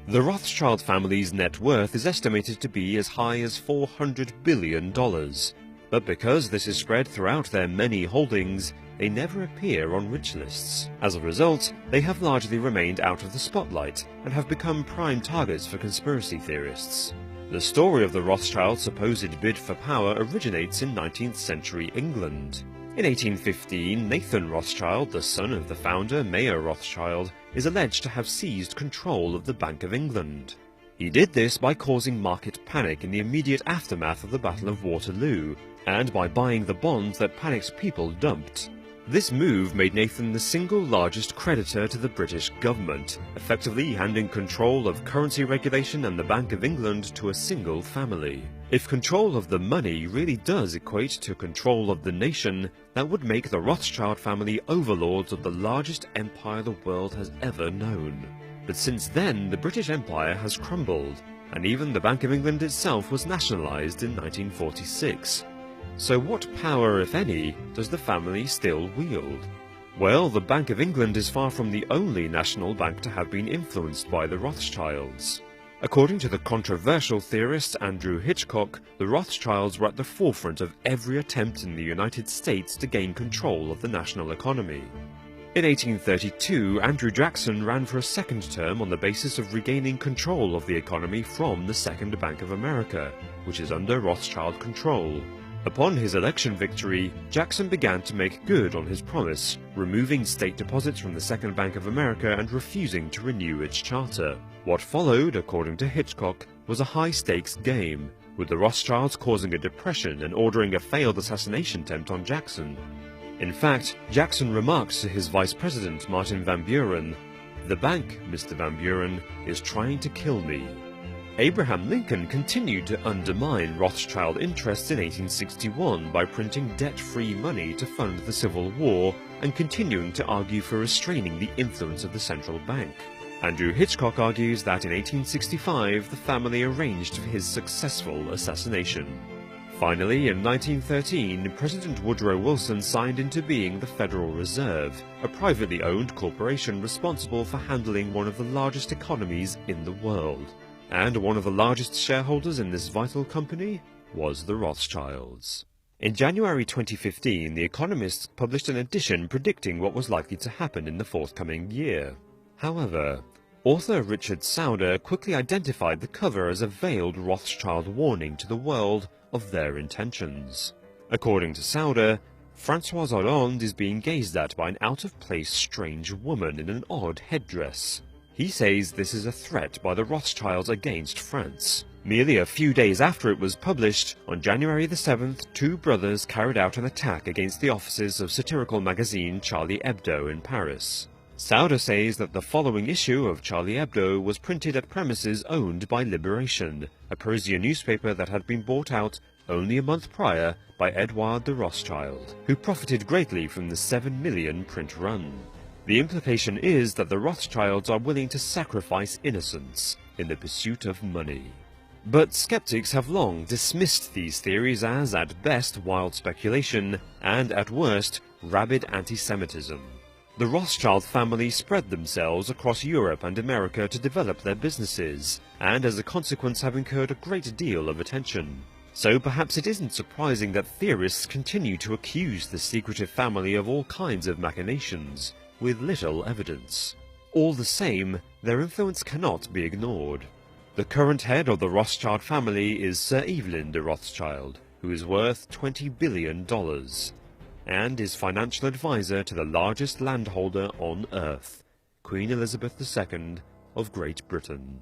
The Rothschild family's net worth is estimated to be as high as $400 billion. But because this is spread throughout their many holdings, they never appear on rich lists. As a result, they have largely remained out of the spotlight and have become prime targets for conspiracy theorists. The story of the Rothschilds' supposed bid for power originates in 19th century England. In 1815, Nathan Rothschild, the son of the founder, Mayer Rothschild, is alleged to have seized control of the Bank of England. He did this by causing market panic in the immediate aftermath of the Battle of Waterloo, and by buying the bonds that panicked people dumped. This move made Nathan the single largest creditor to the British government, effectively handing control of currency regulation and the Bank of England to a single family. If control of the money really does equate to control of the nation, that would make the Rothschild family overlords of the largest empire the world has ever known. But since then, the British Empire has crumbled, and even the Bank of England itself was nationalised in 1946. So what power, if any, does the family still wield? Well, the Bank of England is far from the only national bank to have been influenced by the Rothschilds. According to the controversial theorist Andrew Hitchcock, the Rothschilds were at the forefront of every attempt in the United States to gain control of the national economy. In 1832, Andrew Jackson ran for a second term on the basis of regaining control of the economy from the Second Bank of America, which is under Rothschild control. Upon his election victory, Jackson began to make good on his promise, removing state deposits from the Second Bank of America and refusing to renew its charter. What followed, according to Hitchcock, was a high-stakes game, with the Rothschilds causing a depression and ordering a failed assassination attempt on Jackson. In fact, Jackson remarked to his vice president, Martin Van Buren, "The bank, Mr. Van Buren, is trying to kill me." Abraham Lincoln continued to undermine Rothschild interests in 1861 by printing debt-free money to fund the Civil War and continuing to argue for restraining the influence of the central bank. Andrew Hitchcock argues that in 1865 the family arranged for his successful assassination. Finally, in 1913, President Woodrow Wilson signed into being the Federal Reserve, a privately owned corporation responsible for handling one of the largest economies in the world. And one of the largest shareholders in this vital company was the Rothschilds. In January 2015, The Economist published an edition predicting what was likely to happen in the forthcoming year. However, author Richard Sauder quickly identified the cover as a veiled Rothschild warning to the world of their intentions. According to Sauder, François Hollande is being gazed at by an out-of-place strange woman in an odd headdress. He says this is a threat by the Rothschilds against France. Merely a few days after it was published, on January the 7th, two brothers carried out an attack against the offices of satirical magazine Charlie Hebdo in Paris. Sauder says that the following issue of Charlie Hebdo was printed at premises owned by Liberation, a Parisian newspaper that had been bought out only a month prior by Edouard de Rothschild, who profited greatly from the 7 million print run. The implication is that the Rothschilds are willing to sacrifice innocence in the pursuit of money. But skeptics have long dismissed these theories as, at best, wild speculation, and at worst, rabid anti-Semitism. The Rothschild family spread themselves across Europe and America to develop their businesses, and as a consequence have incurred a great deal of attention. So perhaps it isn't surprising that theorists continue to accuse the secretive family of all kinds of machinations, with little evidence. All the same, their influence cannot be ignored. The current head of the Rothschild family is Sir Evelyn de Rothschild, who is worth $20 billion, and is financial advisor to the largest landholder on Earth, Queen Elizabeth II of Great Britain.